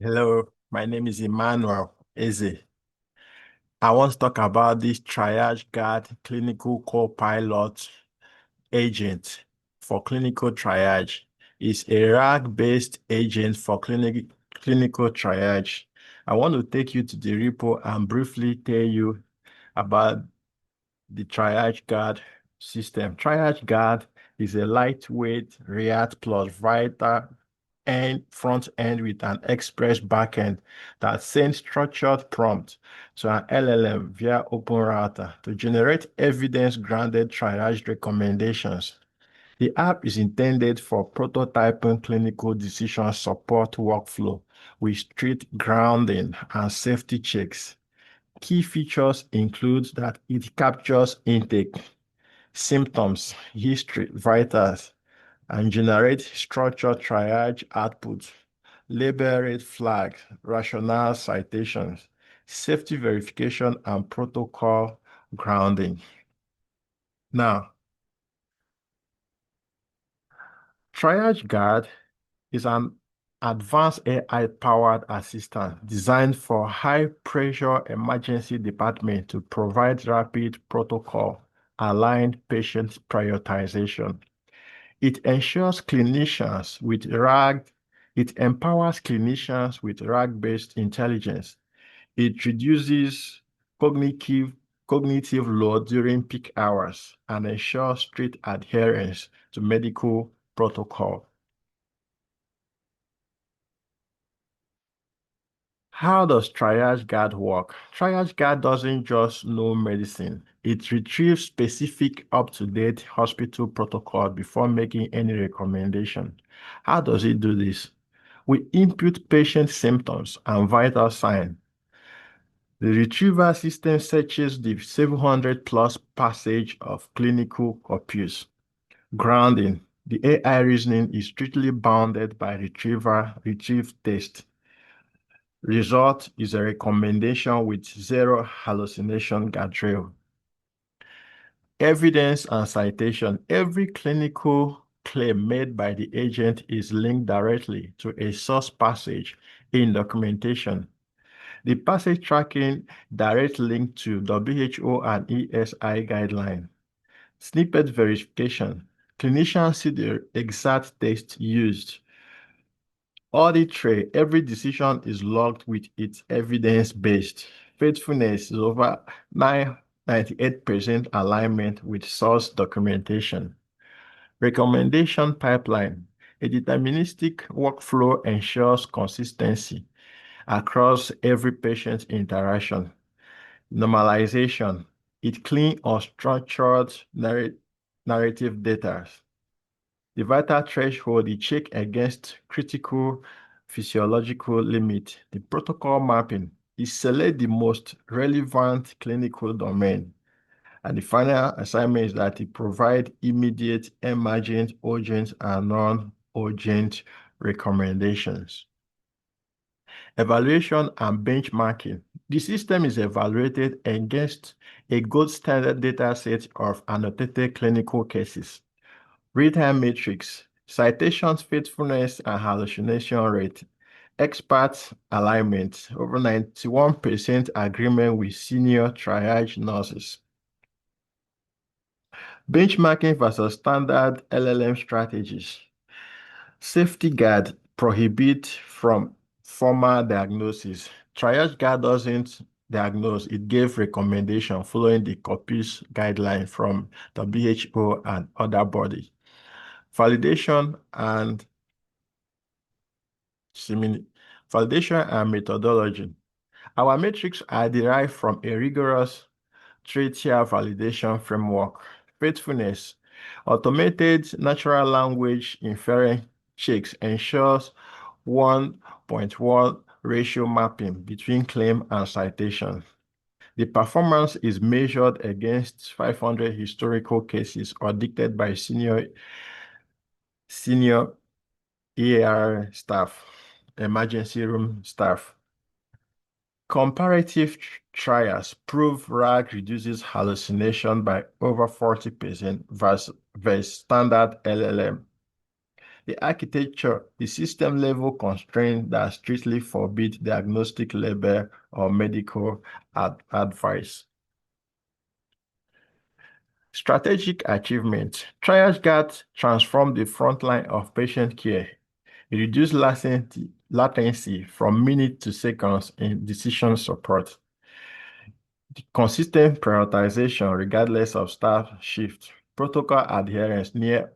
Hello, my name is Emmanuel Eze. I want to talk about this triageguard clinical copilot agent for clinical triage. It's a RAG-based agent for clinical triage. I want to take you to the repo and briefly tell you about the triageguard system. Triageguard is a lightweight React plus Vita front end with an express backend that sends structured prompt to an LLM via OpenRouter to generate evidence-grounded triage recommendations. The app is intended for prototyping clinical decision support workflow with strict grounding and safety checks. Key features include that it captures intake, symptoms, history, vitals, and generate structured triage output, label red flag, rationale citations, safety verification, and protocol grounding. Now, TriageGuard is an advanced AI-powered assistant designed for high-pressure emergency department to provide rapid protocol-aligned patient prioritization. It ensures clinicians with RAG, it empowers clinicians with RAG-based intelligence. It reduces cognitive cognitive load during peak hours and ensures strict adherence to medical protocol. How does TriageGuard work? TriageGuard doesn't just know medicine. It retrieves specific up-to-date hospital protocol before making any recommendation. How does it do this? We input patient symptoms and vital signs. The retrieval system searches the 700 plus passage of clinical corpus. Grounding. The AI reasoning is strictly bounded by retrieved text. Result is a recommendation with zero hallucination guardrail. Evidence and citation. Every clinical claim made by the agent is linked directly to a source passage in documentation. The passage tracking direct link to WHO and ESI guideline. Snippet verification. Clinicians see the exact text used. Audit trail. Every decision is logged with its evidence-based. Faithfulness is over 98% alignment with source documentation. Recommendation pipeline. A deterministic workflow ensures consistency across every patient interaction. Normalization. It clean unstructured narrative data. The vital threshold is check against critical physiological limit. The protocol mapping is select the most relevant clinical domain. And the final assignment is that it provide immediate, emergent, urgent, and non-urgent recommendations. Evaluation and benchmarking. The system is evaluated against a gold standard data set of annotated clinical cases. Real-time metrics, citations, faithfulness, and hallucination rate. Expert alignment, over 91% agreement with senior triage nurses. Benchmarking versus standard LLM strategies. Safety guard prohibit from formal diagnosis. TriageGuard doesn't diagnose, it gave recommendation following the corpus guideline from WHO and other bodies. Validation and validation and methodology. Our metrics are derived from a rigorous three-tier validation framework. Faithfulness. Automated natural language inference checks ensures 1.1 ratio mapping between claim and citation. The performance is measured against 500 historical cases audited by senior EAR staff, emergency room staff. Comparative trials prove RAG reduces hallucination by over 40% versus standard LLM. The architecture, the system level constraint that strictly forbid diagnostic label or medical advice. Strategic achievement. TriageGuard transformed the front line of patient care. It reduced latency from minutes to seconds in decision support. The consistent prioritization regardless of staff shift. Protocol adherence near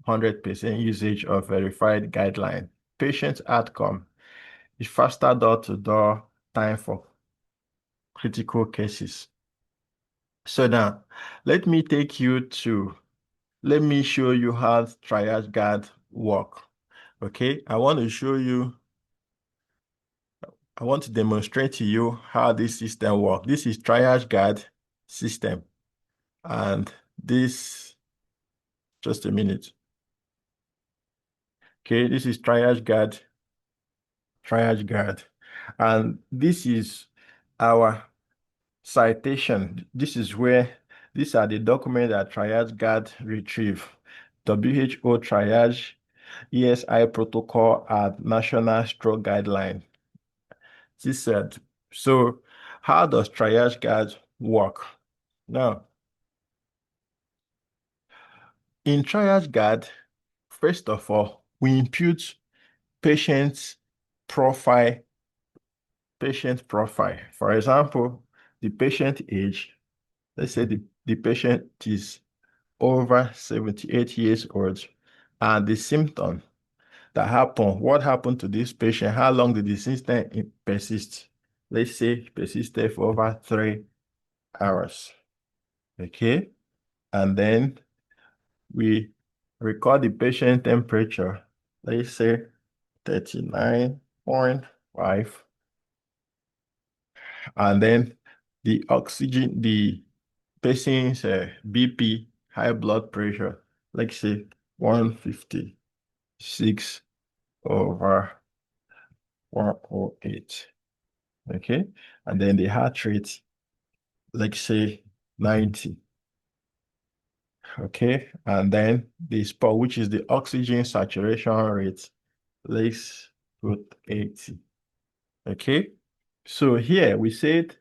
100% usage of verified guideline. Patient outcome is faster door-to-door time for critical cases. So now, let me show you how TriageGuard work. Okay, I want to demonstrate to you how this system works. This is TriageGuard system. And this, just a minute. Okay, this is TriageGuard. And this is our citation. These are the documents that TriageGuard retrieve. WHO triage, ESI protocol, and national stroke guideline. This said, so how does TriageGuard work? Now, in TriageGuard, first of all, we impute patient profile. For example, the patient age, let's say the patient is over 78 years old, and the symptom that happened, what happened to this patient, how long did the symptom persist? Let's say persisted for over 3 hours. Okay, and then we record the patient temperature, let's say 39.5, and then the oxygen, the patient's BP, high blood pressure, let's say 156 over 108. Okay, and then the heart rate, let's say 90. Okay, and then the spot, which is the oxygen saturation rate, let's put 80. Okay, so here we said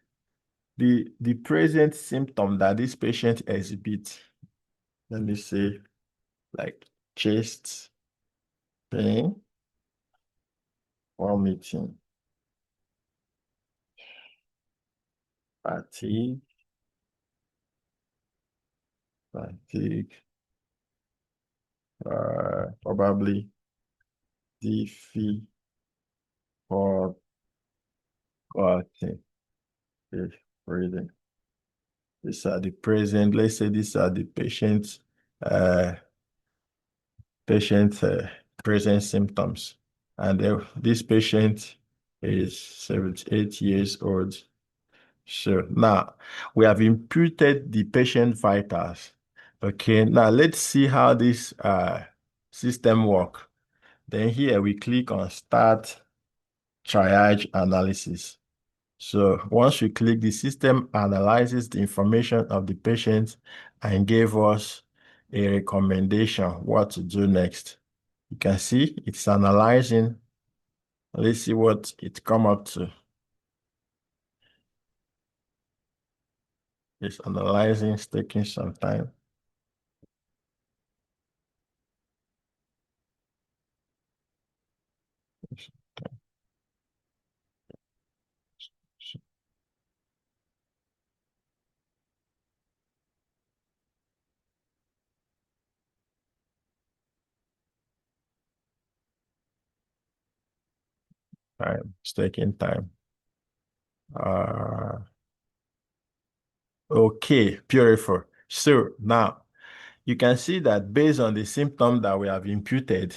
the present symptom that this patient exhibits, let me say, like chest pain, vomiting, fatigue, probably difficulty breathing. These are the present, let's say these are the patient's present symptoms. And this patient is 78 years old. So now we have imputed the patient vitals. Okay, now let's see how this system works. Then here we click on Start Triage Analysis. So once we click, the system analyzes the information of the patient and gave us a recommendation what to do next. You can see it's analyzing. Let's see what it come up to. It's analyzing, it's taking some time. It's taking time. Okay, beautiful. So now you can see that based on the symptom that we have imputed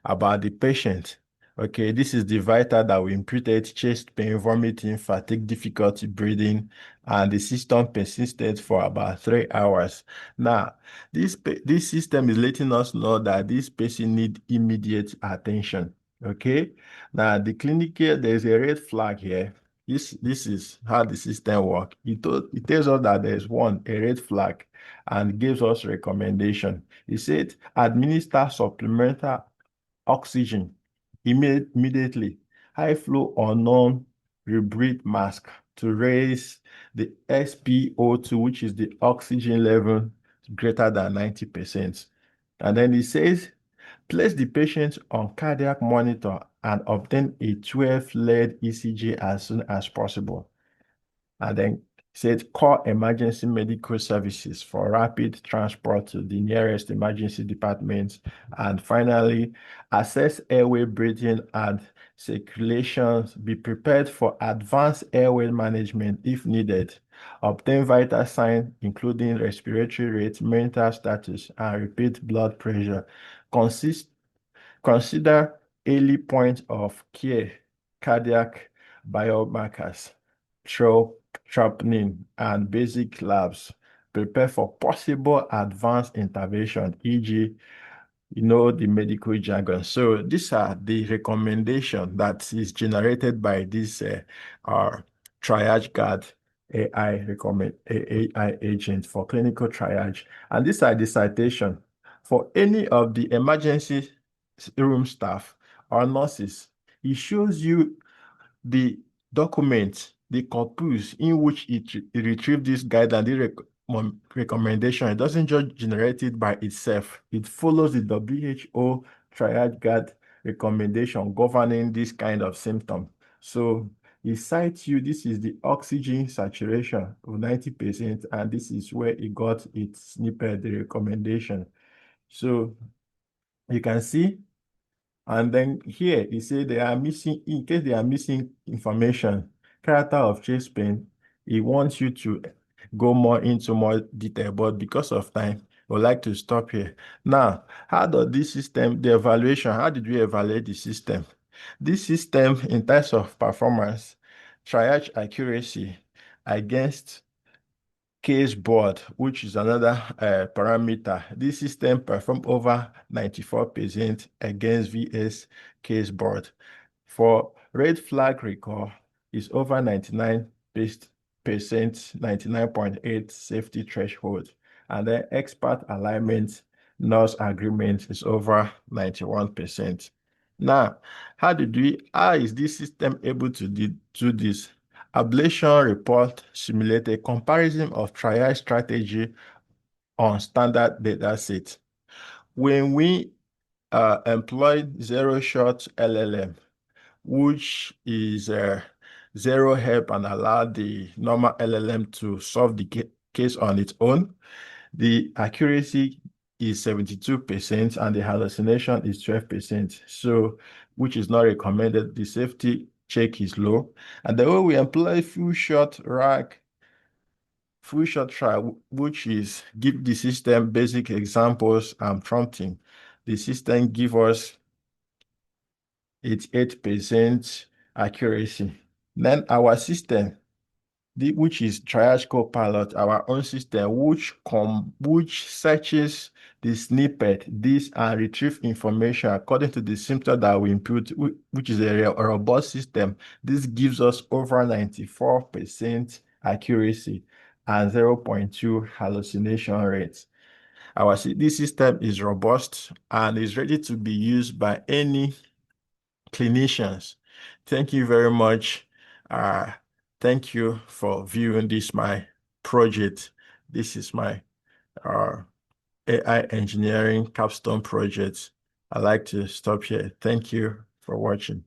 about the patient, okay, this is the vital that we imputed: chest pain, vomiting, fatigue, difficulty breathing, and the system persisted for about 3 hours. Now, this system is letting us know that this patient need immediate attention. Okay, now there's a red flag here. This is how the system works. It tells us that there's a red flag, and gives us recommendation. It said administer supplemental oxygen immediately. High flow unknown rebreathe mask to raise the SpO2, which is the oxygen level, greater than 90%. And then it says, place the patient on cardiac monitor and obtain a 12-lead ECG as soon as possible. And then said call emergency medical services for rapid transport to the nearest emergency department. And finally, assess airway breathing and circulations. Be prepared for advanced airway management if needed. Obtain vital signs, including respiratory rate, mental status, and repeat blood pressure. Consider early point of care, cardiac biomarkers, troponin, and basic labs. Prepare for possible advanced intervention, e.g., the medical jargon. So these are the recommendation that is generated by this triageguard AI agent for clinical triage. And these are the citation for any of the emergency room staff or nurses. It shows you the document, the corpus in which it retrieved this guideline, the recommendation. It doesn't just generate it by itself. It follows the WHO triageguard recommendation governing this kind of symptom. So it cites you, this is the oxygen saturation of 90%, and this is where it got its snippet, the recommendation. So you can see, and then here it says they are missing, in case they are missing information, character of chest pain, it wants you to go more into more detail, but because of time, I would like to stop here. Now, how does this system, the evaluation, how did we evaluate the system? This system, in terms of performance, triage accuracy against case board, which is another parameter. This system performed over 94% against VS case board. For red flag recall, is over 99%, 99.8 safety threshold. And then expert alignment, nurse agreement is over 91%. Now, how is this system able to do this? Ablation report simulate a comparison of triage strategy on standard data set. When we employed zero-shot LLM, which is zero help and allow the normal LLM to solve the case on its own, the accuracy is 72% and the hallucination is 12%. So, which is not recommended. The safety check is low. And the way we employ full shot trial, which is give the system basic examples and prompting. The system give us 88% accuracy. Then our system, which is triagequard, our own system, which searches the snippet, this and retrieve information according to the symptom that we input, which is a robust system. This gives us over 94% accuracy and 0.2 hallucination rates. This system is robust and is ready to be used by any clinicians. Thank you very much. Thank you for viewing this, my project. This is my AI engineering capstone project. I'd like to stop here. Thank you for watching.